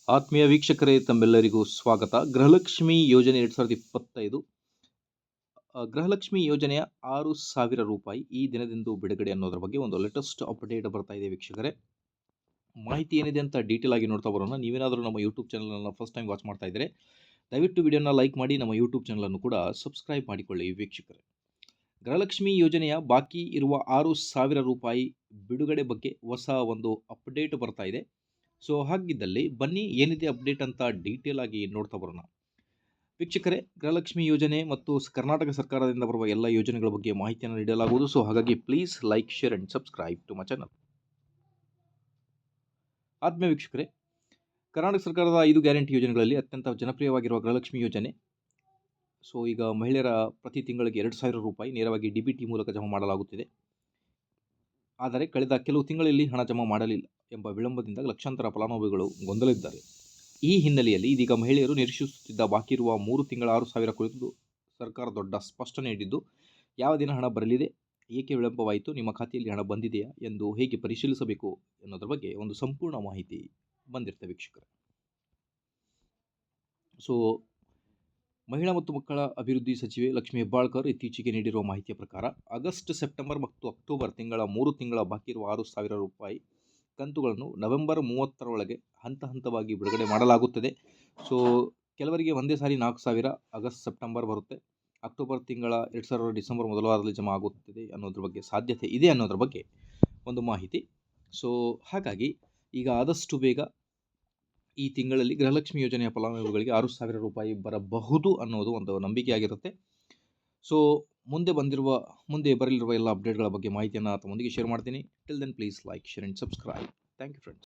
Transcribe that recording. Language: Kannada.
ಆತ್ಮೀಯ ವೀಕ್ಷಕರೇ, ತಮ್ಮೆಲ್ಲರಿಗೂ ಸ್ವಾಗತ. ಗೃಹಲಕ್ಷ್ಮಿ ಯೋಜನೆ 2025 ಗೃಹಲಕ್ಷ್ಮಿ ಯೋಜನೆಯ 6,000 ರೂಪಾಯಿ ಈ ದಿನದಂದು ಬಿಡುಗಡೆ ಅನ್ನೋದ್ರ ಬಗ್ಗೆ ಒಂದು ಲೇಟೆಸ್ಟ್ ಅಪ್ಡೇಟ್ ಬರ್ತಾ ಇದೆ ವೀಕ್ಷಕರೇ. ಮಾಹಿತಿ ಏನಿದೆ ಅಂತ ಡೀಟೇಲ್ ಆಗಿ ನೋಡ್ತಾ ಬರೋಣ. ನೀವೇನಾದರೂ ನಮ್ಮ ಯೂಟ್ಯೂಬ್ ಚಾನಲನ್ನು ಫಸ್ಟ್ ಟೈಮ್ ವಾಚ್ ಮಾಡ್ತಾ ಇದ್ದರೆ ದಯವಿಟ್ಟು ವಿಡಿಯೋನ ಲೈಕ್ ಮಾಡಿ, ನಮ್ಮ ಯೂಟ್ಯೂಬ್ ಚಾನಲನ್ನು ಕೂಡ ಸಬ್ಸ್ಕ್ರೈಬ್ ಮಾಡಿಕೊಳ್ಳಿ ವೀಕ್ಷಕರೇ. ಗೃಹಲಕ್ಷ್ಮಿ ಯೋಜನೆಯ ಬಾಕಿ ಇರುವ 6,000 ರೂಪಾಯಿ ಬಿಡುಗಡೆ ಬಗ್ಗೆ ಹೊಸ ಒಂದು ಅಪ್ಡೇಟ್ ಬರ್ತಾ ಇದೆ. ಸೊ ಹಾಗಿದ್ದಲ್ಲಿ ಬನ್ನಿ ಏನಿದೆ ಅಪ್ಡೇಟ್ ಅಂತ ಡೀಟೇಲ್ ಆಗಿ ನೋಡ್ತಾ ಬರೋಣ. ವೀಕ್ಷಕರೇ, ಗೃಹಲಕ್ಷ್ಮಿ ಯೋಜನೆ ಮತ್ತು ಕರ್ನಾಟಕ ಸರ್ಕಾರದಿಂದ ಬರುವ ಎಲ್ಲ ಯೋಜನೆಗಳ ಬಗ್ಗೆ ಮಾಹಿತಿಯನ್ನು ನೀಡಲಾಗುವುದು. ಸೊ ಹಾಗಾಗಿ please like, share and subscribe to my channel. ಆತ್ಮೀಯ ವೀಕ್ಷಕರೇ, ಕರ್ನಾಟಕ ಸರ್ಕಾರದ 5 ಗ್ಯಾರಂಟಿ ಯೋಜನೆಗಳಲ್ಲಿ ಅತ್ಯಂತ ಜನಪ್ರಿಯವಾಗಿರುವ ಗೃಹಲಕ್ಷ್ಮಿ ಯೋಜನೆ. ಸೊ ಈಗ ಮಹಿಳೆಯರ ಪ್ರತಿ ತಿಂಗಳಿಗೆ 2,000 ರೂಪಾಯಿ ನೇರವಾಗಿ DBT ಮೂಲಕ ಜಮಾ ಮಾಡಲಾಗುತ್ತಿದೆ. ಆದರೆ ಕಳೆದ ಕೆಲವು ತಿಂಗಳಲ್ಲಿ ಹಣ ಜಮಾ ಮಾಡಲಿಲ್ಲ ಎಂಬ ವಿಳಂಬದಿಂದ ಲಕ್ಷಾಂತರ ಫಲಾನುಭವಿಗಳು ಗೊಂದಲಿದ್ದಾರೆ. ಈ ಹಿನ್ನೆಲೆಯಲ್ಲಿ ಇದೀಗ ಮಹಿಳೆಯರು ನಿರೀಕ್ಷಿಸುತ್ತಿದ್ದ ಬಾಕಿ ಇರುವ 3 ತಿಂಗಳ 6,000 ಕುರಿತು ಸರ್ಕಾರ ದೊಡ್ಡ ಸ್ಪಷ್ಟನೆ ನೀಡಿದ್ದು, ಯಾವ ದಿನ ಹಣ ಬರಲಿದೆ, ಏಕೆ ವಿಳಂಬವಾಯಿತು, ನಿಮ್ಮ ಖಾತೆಯಲ್ಲಿ ಹಣ ಬಂದಿದೆಯಾ ಎಂದು ಹೇಗೆ ಪರಿಶೀಲಿಸಬೇಕು ಅನ್ನೋದ್ರ ಬಗ್ಗೆ ಒಂದು ಸಂಪೂರ್ಣ ಮಾಹಿತಿ ಬಂದಿರುತ್ತೆ ವೀಕ್ಷಕರೇ. ಸೊ ಮಹಿಳಾ ಮತ್ತು ಮಕ್ಕಳ ಅಭಿವೃದ್ಧಿ ಸಚಿವೆ ಲಕ್ಷ್ಮೀ ಹೆಬ್ಬಾಳ್ಕರ್ ಇತ್ತೀಚೆಗೆ ನೀಡಿರುವ ಮಾಹಿತಿಯ ಪ್ರಕಾರ ಆಗಸ್ಟ್, ಸೆಪ್ಟೆಂಬರ್ ಮತ್ತು ಅಕ್ಟೋಬರ್ ತಿಂಗಳ 3 ತಿಂಗಳ ಬಾಕಿ ಇರುವ 6,000 ರೂಪಾಯಿ ಕಂತುಗಳನ್ನು ನವೆಂಬರ್ 30ರೊಳಗೆ ಹಂತ ಹಂತವಾಗಿ ಬಿಡುಗಡೆ ಮಾಡಲಾಗುತ್ತದೆ. ಸೊ ಕೆಲವರಿಗೆ ಒಂದೇ ಸಾರಿ 4,000 ಆಗಸ್ಟ್, ಸೆಪ್ಟೆಂಬರ್ ಬರುತ್ತೆ. ಅಕ್ಟೋಬರ್ ತಿಂಗಳ 2,000 ಡಿಸೆಂಬರ್ ಮೊದಲ ವಾರದಲ್ಲಿ ಜಮಾ ಆಗುತ್ತದೆ ಅನ್ನೋದ್ರ ಬಗ್ಗೆ ಸಾಧ್ಯತೆ ಇದೆ ಅನ್ನೋದ್ರ ಬಗ್ಗೆ ಒಂದು ಮಾಹಿತಿ. ಸೊ ಹಾಗಾಗಿ ಈಗ ಆದಷ್ಟು ಬೇಗ ಈ ತಿಂಗಳಲ್ಲಿ ಗೃಹಲಕ್ಷ್ಮಿ ಯೋಜನೆಯ ಫಲಾನುಭವಿಗಳಿಗೆ 6,000 ರೂಪಾಯಿ ಬರಬಹುದು ಅನ್ನೋದು ಒಂದು ನಂಬಿಕೆಯಾಗಿರುತ್ತೆ. ಸೊ ಮುಂದೆ ಬರಲಿರುವ ಎಲ್ಲ ಅಪ್ಡೇಟ್ಗಳ ಬಗ್ಗೆ ಮಾಹಿತಿಯನ್ನು ತಮ್ಮೊಂದಿಗೆ ಶೇರ್ ಮಾಡ್ತೀನಿ. Till then please like, share and subscribe. Thank you friends.